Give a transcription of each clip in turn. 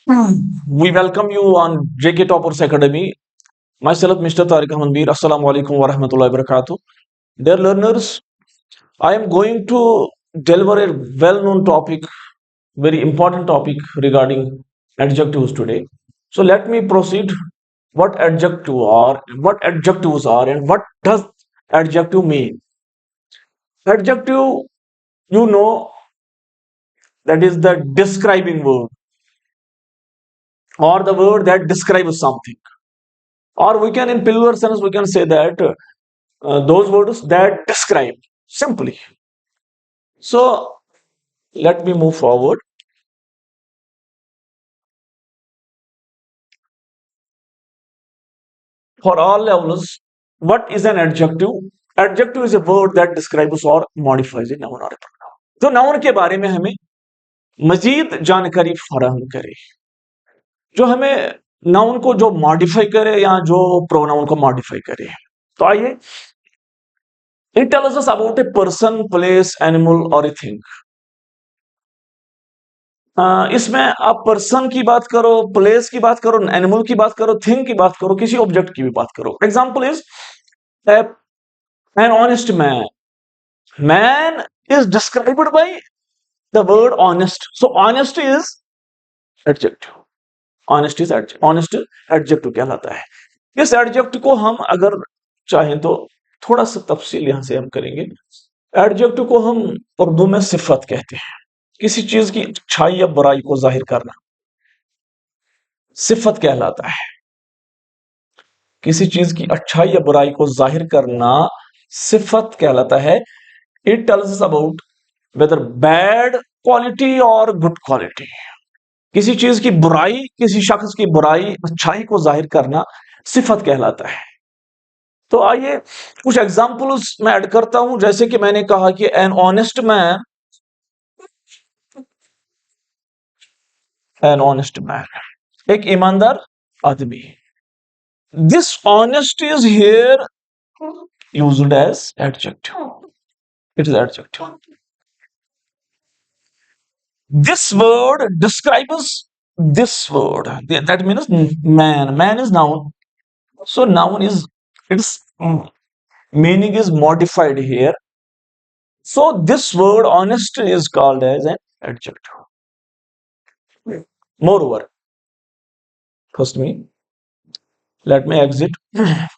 We welcome you on JK Toppers Academy. Myself, Mr. Tariq Ahmed Mir. Assalamu alaikum wa rahmatullahi wa barakatuh. Dear learners, I am going to deliver a well known topic, very important topic regarding adjectives today. So let me proceed. What adjectives are, and what does adjective mean? Adjective, you know, that is the describing word or the word that describes something. Or we can, in pillar sense, we can say that those words that describe simply. So let me move forward. For all levels, what is an adjective? Adjective is a word that describes or modifies a noun or a pronoun. तो noun के बारे में हमें मजीद जानकारी फराहम करे, जो हमें नाउन को जो मॉडिफाई करे या जो प्रोनाउन को मॉडिफाई करे. तो आइए, it tells us about a person, place, animal और ए थिंग. इसमें आप पर्सन की बात करो, प्लेस की बात करो, एनिमल की बात करो, थिंग की बात करो, किसी ऑब्जेक्ट की भी बात करो. Example is an honest man. Man is described by the word honest. So honest is adjective. Honest adjective कहलाता है. इस एडजेक्ट को हम अगर चाहें तो थोड़ा सा तफसील यहां से हम करेंगे. एडजेक्टिव को हम उर्दू में सिफत कहते हैं. किसी चीज की अच्छाई या बुराई को जाहिर करना सिफत कहलाता है. किसी चीज की अच्छाई या बुराई को जाहिर करना सिफत कहलाता है. It tells about whether bad quality और गुड क्वालिटी. किसी चीज की बुराई, किसी शख्स की बुराई, अच्छाई को जाहिर करना सिफत कहलाता है. तो आइए कुछ एग्जाम्पल्स मैं ऐड करता हूं. जैसे कि मैंने कहा कि एन ऑनेस्ट मैन, एक ईमानदार आदमी. This honest is here used as adjective. It is adjective. This word describes this word. That means man. Man is noun. So noun is, its meaning is modified here. So this word honest is called as an adjective. Moreover, first let me exit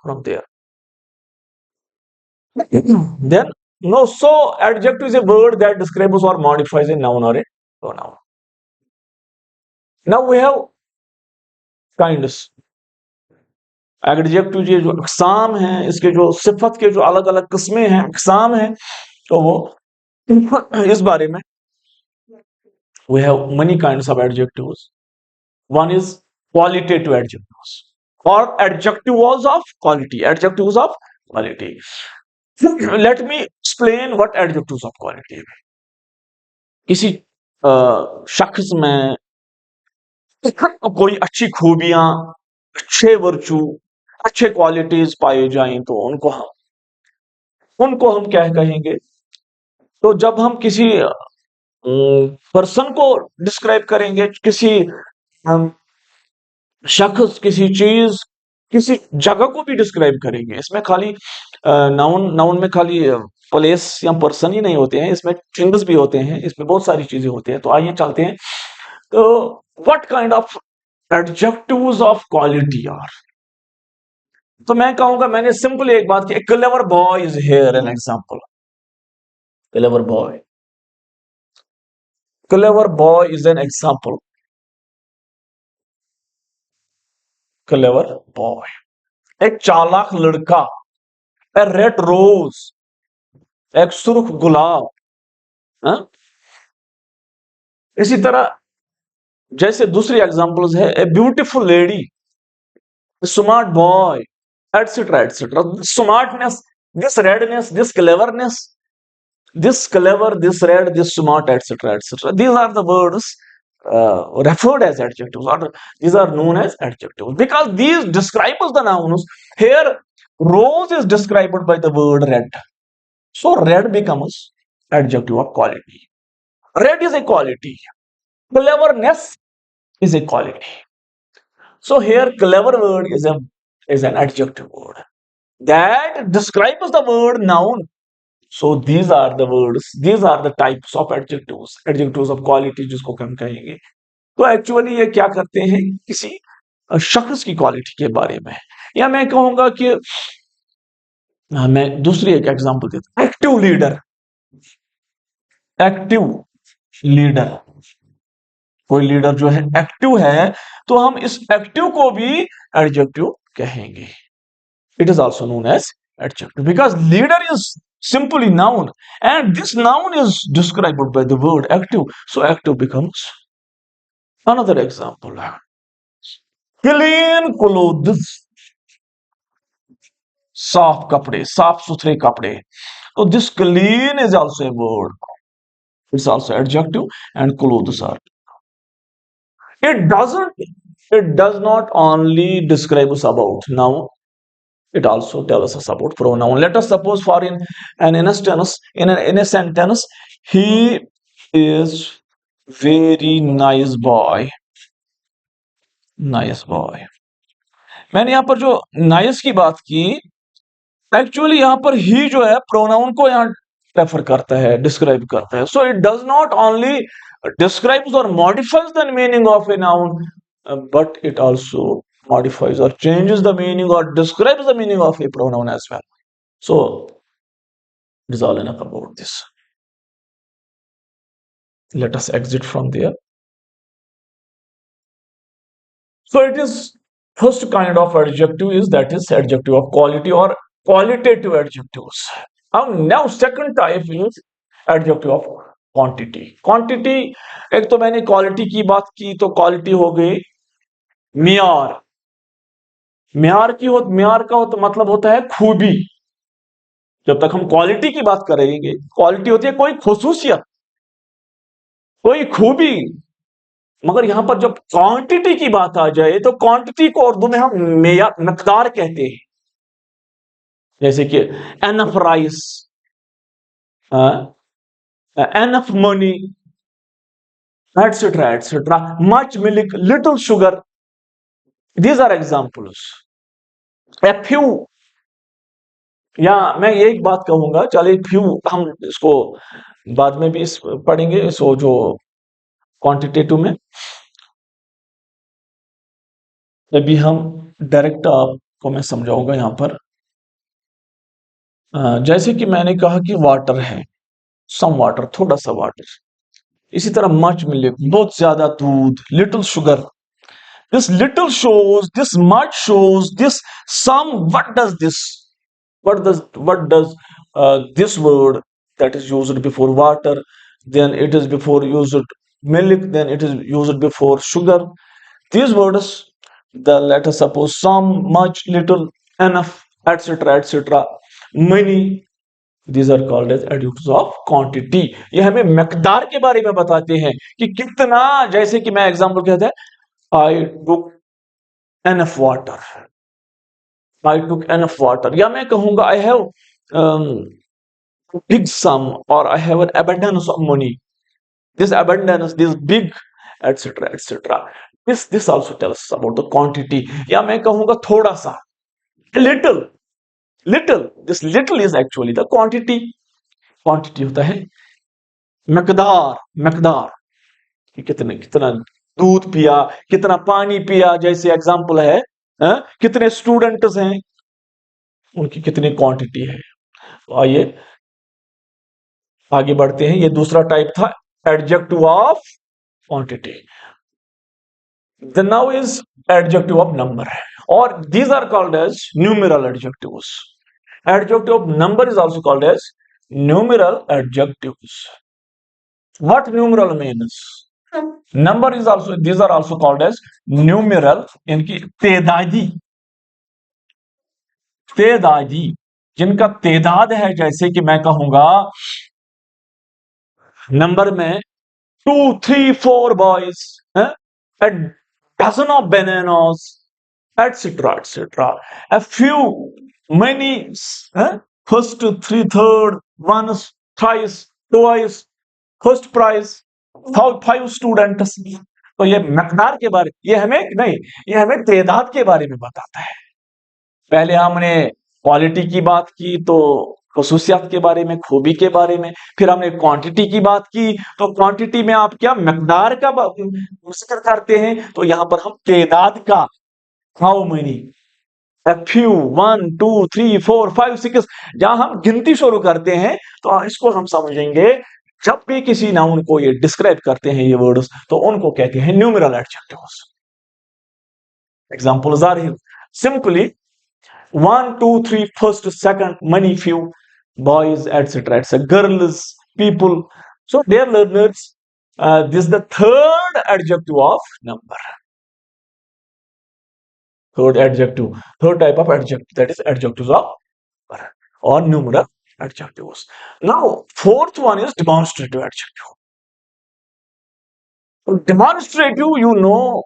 from there. Then no. So adjective is a word that describes or modifies a noun or a pronoun. Now we have kinds. Adjective ये जो अकसाम हैं, इसके जो सिफत के जो अलग अलग किस्में हैं, अकसाम हैं, तो वो इस बारे में we have many kinds of adjectives. One is qualitative adjectives or adjectives of quality. Adjectives of quality. Let me explain what adjectives of quality. किसी शख्स में कोई अच्छी खूबियां, अच्छे वर्चू, अच्छे क्वालिटीज पाए जाएं तो उनको हम क्या कहेंगे. तो जब हम किसी पर्सन को डिस्क्राइब करेंगे, किसी शख्स, किसी चीज, किसी जगह को भी डिस्क्राइब करेंगे, इसमें खाली नाउन में खाली प्लेस या पर्सन ही नहीं होते हैं, इसमें थिंग्स भी होते हैं, इसमें बहुत सारी चीजें होती हैं. तो आइए चलते हैं. तो what kind of adjectives of quality are. तो मैं कहूंगा, मैंने सिंपल एक बात की, clever boy is here an example. Clever boy. Clever boy is an example. Clever boy. एक चालाक लड़का. A red rose. एक सुर्ख गुलाब. इसी तरह जैसे दूसरी एग्जांपल्स है, a beautiful lady, smart boy, etcetera etcetera. Smartness, this redness, this cleverness, this clever, this red, this smart, etc., etc. These are the words referred as adjectives, or these are known as adjectives because these describe the nouns. Here, rose is described by the word red, so red becomes adjective of quality. Red is a quality. Cleverness is a quality. So here clever word is an adjective word that describes the word noun. So these are the words, these are the types of adjectives of quality जिसको हम कहेंगे. तो actually ये क्या करते हैं, किसी शख्स की क्वालिटी के बारे में. या मैं कहूंगा कि मैं दूसरी एक एग्जांपल देता हूं, एक्टिव लीडर. एक्टिव लीडर, कोई लीडर जो है एक्टिव है, तो हम इस एक्टिव को भी एडजेक्टिव कहेंगे. It is also known as adjective because leader is simply noun and this noun is described by the word active. So active becomes another example. Clean clothes, साफ कपड़े, साफ सुथरे कपड़े. So this clean is also a word. It's also adjective and clothes are. It does not only describe us about noun. It also tells us about pronoun. Let us suppose for in an instance, in a sentence, he is very nice boy. Nice boy. मैंने यहाँ पर जो nice की बात की, actually यहाँ पर ही जो है प्रोनाउन को यहाँ रेफर करता है, डिस्क्राइब करता है. So it does not only describes और modifies the meaning of a noun, but it also modifies or changes the meaning or describes the meaning of a pronoun as well. So it is all enough about this. Let us exit from there. So it is first kind of adjective is that is adjective of quality or qualitative adjectives. Now second type is adjective of quantity. Quantity, एक तो मैंने quality की बात की, तो quality हो गई मियार. म्यार का मतलब होता है खूबी. जब तक हम क्वालिटी की बात करेंगे, क्वालिटी होती है कोई खसूसियत, कोई खूबी. मगर यहां पर जब क्वांटिटी की बात आ जाए, तो क्वांटिटी को उर्दू में हम मकदार कहते हैं. जैसे कि enough rice, enough money, etcetera etcetera, much milk, little sugar. These are examples. A few, या मैं यही बात कहूंगा, चलिए फ्यू हम इसको बाद में भी पढ़ेंगे, सो जो क्वांटिटेटिव में. अभी हम डायरेक्ट आपको मैं समझाऊंगा यहां पर. जैसे कि मैंने कहा कि वाटर है, सम वाटर, थोड़ा सा वाटर. इसी तरह मच मिल्क, बहुत ज्यादा दूध, little sugar. This little shows, this much shows, this some. What does this? What does this word that is used before water? Then it is before used milk. Then it is used before sugar. These words, let us suppose some, much, little, enough, etc., etc., many. These are called as adjectives of quantity. ये हमें मकदार के बारे में बताते हैं कि कितना. जैसे कि मैं एग्जाम्पल कहता है, I took enough water. I took enough water. या मैं कहूंगा I have big sum or I have an abundance of money. This abundance, this big, etc., etc. This also tells us about the quantity. या मैं कहूंगा थोड़ा सा, little. This little is actually the quantity. Quantity होता है मकदार कि कितना दूध पिया, कितना पानी पिया. जैसे एग्जाम्पल है, कितने स्टूडेंट्स हैं, उनकी कितनी क्वांटिटी है. तो आइए आगे बढ़ते हैं. ये दूसरा टाइप था adjective of quantity. The now is adjective of number, और these are called as numeral adjectives. Adjective of number is also called as numeral adjectives. What numeral means? Number is also, these are also called as numeral, इनकी तेदादी, जिनका तेदाद है. जैसे कि मैं कहूंगा number में 2, 3, 4 boys, a dozen of bananas, etc., etc. A few, many, first, 3, 3rd, once, thrice, twice, first prize, 5 students. तो ये मकदार के बारे, ये हमें नहीं, ये हमें तादाद के बारे में बताता है। पहले हमने क्वालिटी की बात की तो खसूसियात के बारे में, खूबी के बारे में, फिर हमने क्वांटिटी की बात की तो क्वांटिटी में आप क्या मकदार का जिक्र करते हैं, तो यहां पर हम तादाद का, हाउ मेनी, a few, 1 2 3 4 5 6, जहां हम गिनती शुरू करते हैं तो इसको हम समझेंगे, जब भी किसी नाउन को ये डिस्क्राइब करते हैं ये वर्ड्स, तो उनको कहते हैं numeral adjectives. Examples are here, simply 1 2 3 first second many few, boys etc etc, girls, people, so dear learners, this is the third adjective of number. Third adjective, third type of adjective, that is adjectives of number or numeral adjectives. Now, fourth one is demonstrative adjective. So demonstrative, you know,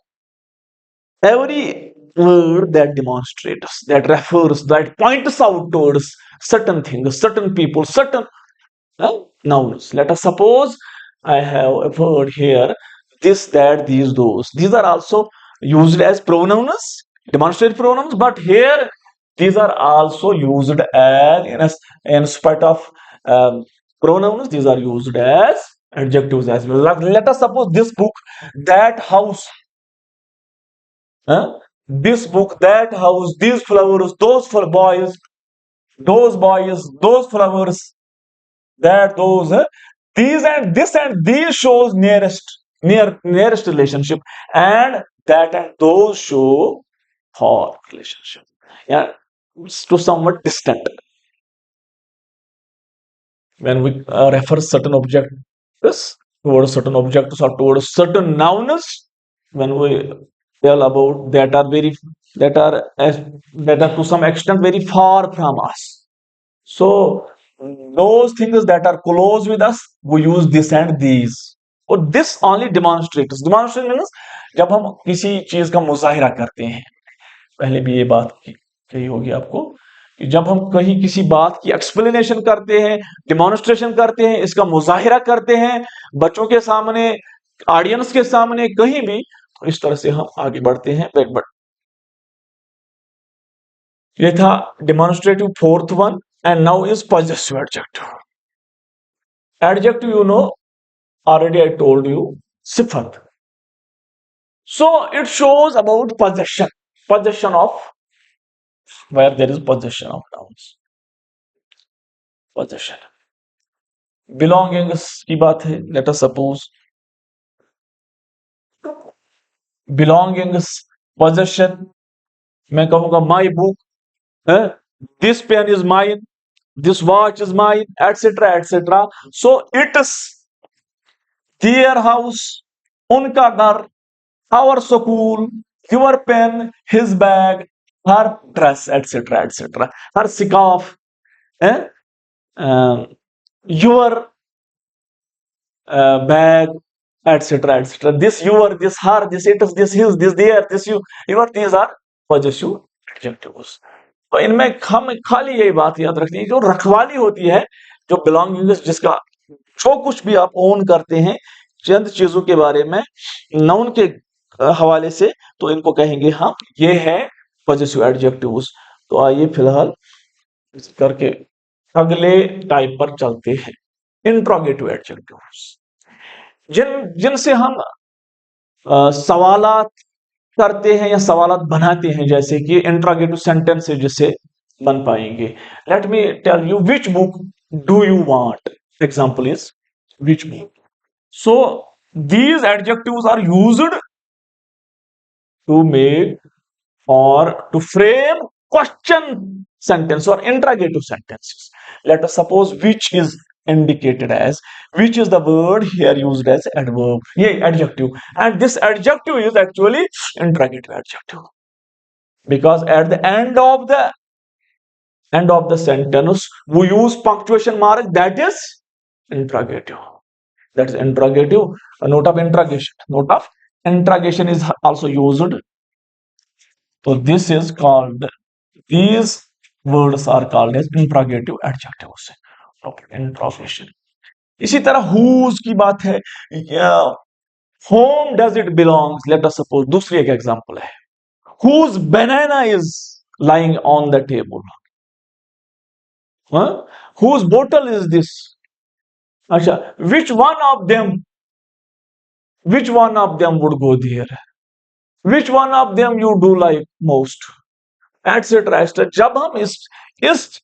every word that demonstrates, that refers, that points out towards certain things, certain people, certain nouns. Let us suppose I have a word here, this, that, these, those. These are also used as pronouns, demonstrative pronouns, but here these are also used as in spite of pronouns, these are used as adjectives as well. Let us suppose this book, that house, this book, that house, these flowers, those for boys, those flowers, that, those, these and this and these shows nearest relationship, and that and those show far relationship. Yeah, to somewhat distant. When we refer certain objects towards certain objects or towards certain nouns, when we tell about that are to some extent very far from us. So those things that are close with us, we use this and these. और this only demonstrates. Demonstrate means जब हम किसी चीज का मुजाहिरा करते हैं, पहले भी ये बात कही होगी आपको, कि जब हम कहीं किसी बात की एक्सप्लेनेशन करते हैं, डिमॉन्स्ट्रेशन करते हैं, इसका मुजाहिरा करते हैं बच्चों के सामने, ऑडियंस के सामने, कहीं भी, तो इस तरह से हम आगे बढ़ते हैं, बैकवर्ड। ये था demonstrative fourth one, and now is possessive adjective. Adjective, you know, already I told you, sifat. So it shows about possession of, where there is possession of nouns, possession. Belongings की बात है. Let us suppose belongings, possession. मैं कहूंगा my book, this pen is mine, this watch is mine, etc etc. So it is their house, उनका घर, our school, your pen, his bag, her dress, etc etc. Her scarf, your bag, etc etc. This your, this her, this it is, this his, this their, this you, your, these are possessive adjectives. तो इनमें हम खाली यही बात याद रखनी है, जो रखवाली होती है, जो बिलोंगिंग्स, जिसका जो कुछ भी आप ओन करते हैं चंद चीजों के बारे में नाउन के हवाले से, तो इनको कहेंगे हम, ये है पॉजेसिव एडजेक्टिव्स. तो आइए फिलहाल इस करके अगले टाइप पर चलते हैं, इंट्रोगेटिव एडजेक्टिव्स, जिनसे हम सवालात करते हैं या सवालात बनाते हैं, जैसे कि इंट्रोगेटिव सेंटेंस जिससे बन पाएंगे. Let me tell you, which book do you want? Example is which book. So these adjectives are used to make or to frame question sentence or interrogative sentences. Let us suppose which is indicated as, which is the word here used as adverb, adjective, and this adjective is actually interrogative adjective, because at the end of the sentence we use punctuation mark, that is interrogative. That is interrogative. A note of interrogation is also used. So this is called, these words are called as interrogative adjectives. Interrogation. इसी तरह whose की बात है, whom does it belongs? Let us suppose दूसरी एक example है, whose banana is lying on the table? Huh? Whose bottle is this? अच्छा, which one of them would go there? Which one of them you do like most? Etcetera etcetera. जब हम इस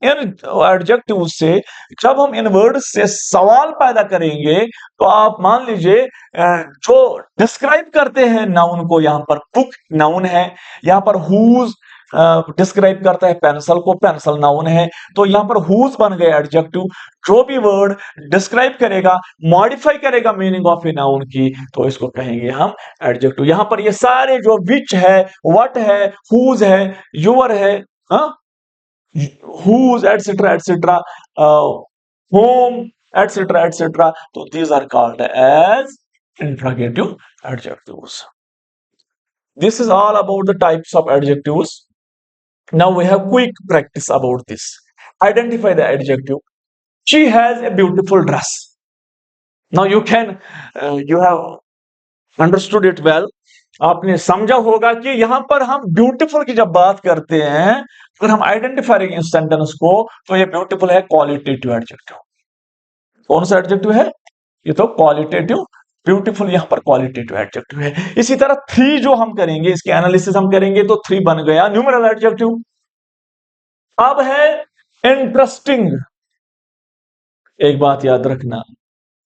इन adjective से, जब हम इन word से सवाल पैदा करेंगे, तो आप मान लीजिए जो डिस्क्राइब करते हैं नाउन को, यहां पर बुक नाउन है, यहां पर हुज डिस्क्राइब करता है पेंसिल को, पेंसिल नाउन है, तो यहां पर हुज बन गया एडजेक्टिव। जो भी वर्ड डिस्क्राइब करेगा, मॉडिफाई करेगा मीनिंग ऑफ ए नाउन की, तो इसको कहेंगे हम एडजेक्टिव। यहां पर ये सारे जो विच है, व्हाट है, हुज है, योर है, whose etcetera etcetera, home etcetera etcetera, तो these are called as interrogative adjectives. This is all about the types of adjectives. Now we have quick practice about this. Identify the adjective. She has a beautiful dress. Now you have understood it well. आपने समझा होगा कि यहां पर हम beautiful की जब बात करते हैं, अगर हम आइडेंटिफाई करेंगे इस सेंटेंस को, तो ये ब्यूटीफुल है क्वालिटेटिव एडजेक्टिव। कौन सा एडजेक्टिव है? ये तो क्वालिटेटिव। ब्यूटीफुल यहां पर क्वालिटेटिव एडजेक्टिव है। इसी तरह थ्री जो हम करेंगे, इसके एनालिसिस हम करेंगे, तो थ्री बन गया न्यूमेरल एडजेक्टिव। अब है इंटरेस्टिंग। एक बात याद रखना,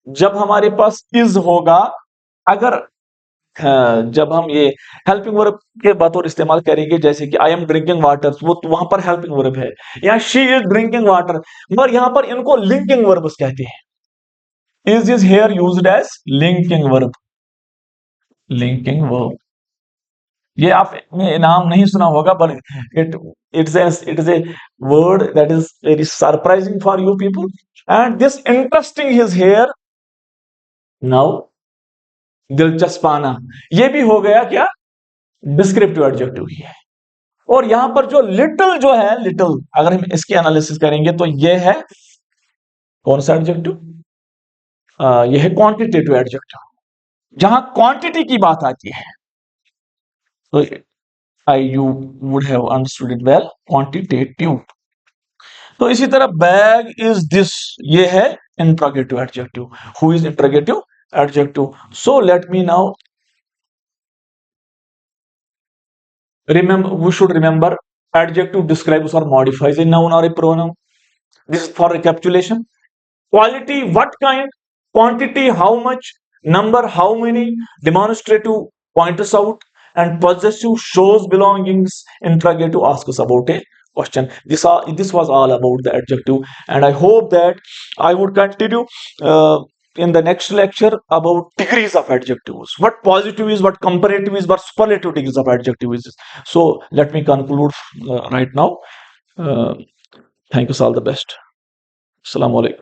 जब हमारे पास इज होगा, अगर जब हम ये हेल्पिंग वर्ब के बतौर इस्तेमाल करेंगे, जैसे कि आई एम ड्रिंकिंग वाटर, वो तो वहां पर हेल्पिंग वर्ब है, या शी इज ड्रिंकिंग वाटर, मगर यहां पर इनको लिंकिंग वर्ब्स कहते हैं। Is here used as linking verb. Linking verb, ये आपने नाम नहीं सुना होगा, but it is a word that is very surprising for you people. And this interesting his here, now दिलचस्पाना, ये भी हो गया क्या? डिस्क्रिप्टिव एडजेक्टिव ही है। और यहां पर जो लिटिल जो है, लिटिल, अगर हम इसके एनालिसिस करेंगे, तो ये है कौन सा एडजेक्टिव? ये है क्वांटिटेटिव एडजेक्टिव। जहां क्वांटिटी की बात आती है, तो you would have understood it well, quantitative। तो इसी तरह बैग इज दिस, ये है interrogative adjective. Who is interrogative adjective? So let me now remember, we should remember adjective describes or modifies a noun or a pronoun. This is for recapitulation. Quality, what kind? Quantity, how much? Number, how many? Demonstrative, points out. And possessive, shows belongings. Interrogative, asks us about a question. This was all about the adjective, and I hope that I would continue in the next lecture about degrees of adjectives. What positive is, what comparative is, what superlative degrees of adjective is. So let me conclude right now. Thank you, all the best. Assalamu alaikum.